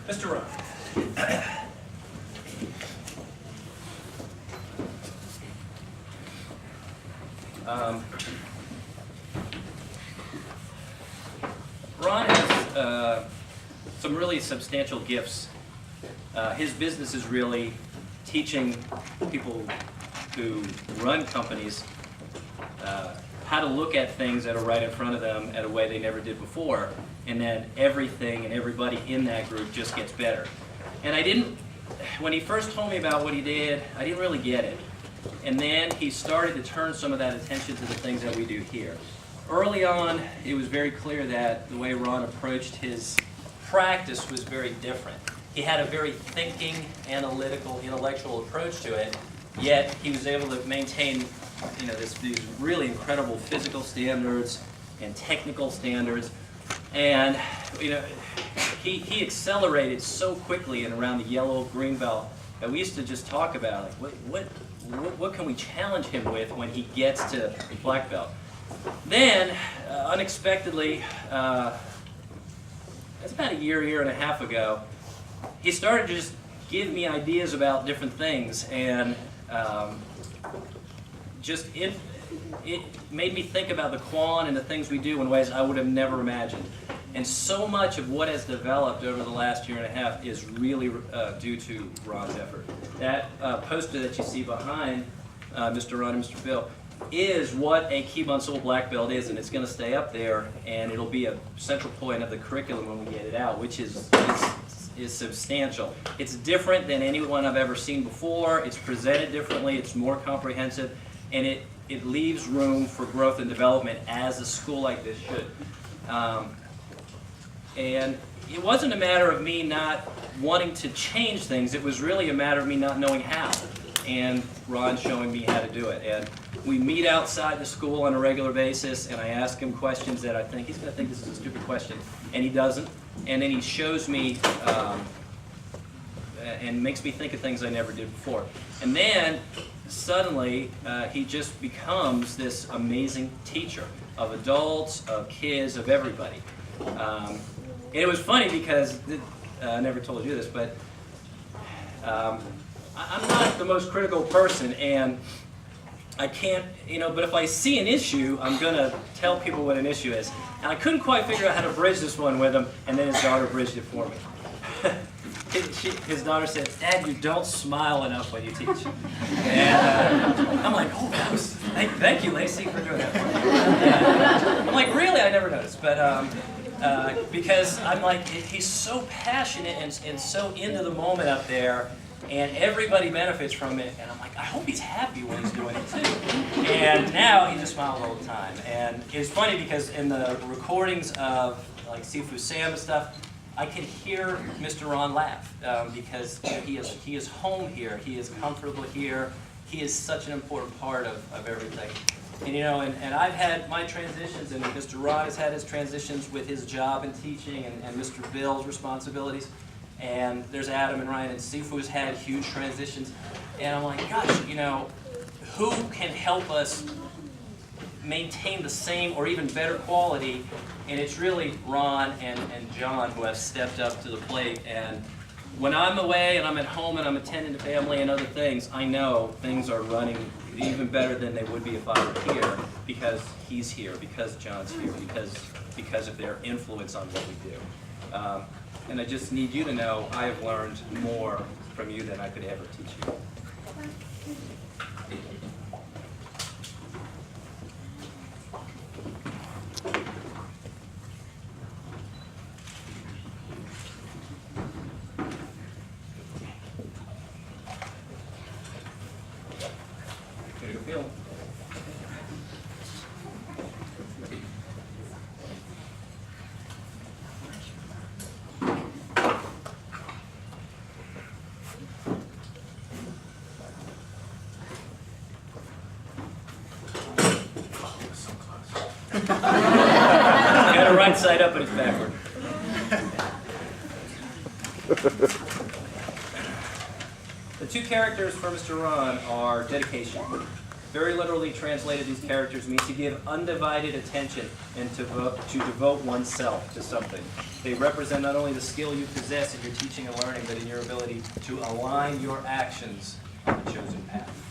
Mr. Ron. Ron has some really substantial gifts. His business is really teaching people who run companies how to look at things that are right in front of them in a way they never did before, and then everything and everybody in that group just gets better. And when he first told me about what he did, I didn't really get it. And then he started to turn some of that attention to the things that we do here. Early on, it was very clear that the way Ron approached his practice was very different. He had a very thinking, analytical, intellectual approach to it, yet he was able to maintain these really incredible physical standards and technical standards. And he accelerated so quickly and around the yellow green belt that we used to just talk about, like, what can we challenge him with when he gets to black belt? Then, unexpectedly, that's about a year and a half ago, he started to just give me ideas about different things, and it made me think about the Quan and the things we do in ways I would have never imagined. And so much of what has developed over the last year and a half is really due to Ron's effort. That poster that you see behind Mr. Ron and Mr. Bill is what a Kibon Soul Black Belt is, and it's going to stay up there, and it'll be a central point of the curriculum when we get it out, which is substantial. It's different than anyone I've ever seen before. It's presented differently. It's more comprehensive, and it leaves room for growth and development as a school like this should. And it wasn't a matter of me not wanting to change things. It was really a matter of me not knowing how, and Ron showing me how to do it. And we meet outside the school on a regular basis, and I ask him questions that I think he's going to think this is a stupid question, and he doesn't. And then he shows me and makes me think of things I never did before. And then suddenly he just becomes this amazing teacher of adults, of kids, of everybody. And it was funny because I never told you this, but I'm not the most critical person, and I can't, but if I see an issue, I'm going to tell people what an issue is. And I couldn't quite figure out how to bridge this one with him, and then his daughter bridged it for me. His daughter said, "Dad, you don't smile enough when you teach." And I'm like, "Oh, that was, thank you, Lacey, for doing that for me." I'm like, "Really? I never noticed." But because I'm like, he's so passionate and so into the moment up there, and everybody benefits from it, and I'm like, I hope he's happy when he's doing it too. And now he just smiles all the time. And it's funny because in the recordings of like Sifu Sam and stuff, I can hear Mr. Ron laugh because he is home here, he is comfortable here, he is such an important part of everything. And and I've had my transitions, and Mr. Ron has had his transitions with his job and teaching, and Mr. Bill's responsibilities. And there's Adam and Ryan, and Sifu's had huge transitions. And I'm like, gosh, who can help us maintain the same or even better quality? And it's really Ron and John who have stepped up to the plate. And when I'm away and I'm at home and I'm attending to family and other things, I know things are running even better than they would be if I were here, because he's here, because John's here, because of their influence on what we do. And I just need you to know I have learned more from you than I could ever teach you. Here you go, Phil. Got it right side up, but it's backward. The two characters for Mr. Ron are dedication. Very literally translated, these characters mean to give undivided attention and to devote oneself to something. They represent not only the skill you possess in your teaching and learning, but in your ability to align your actions on the chosen path.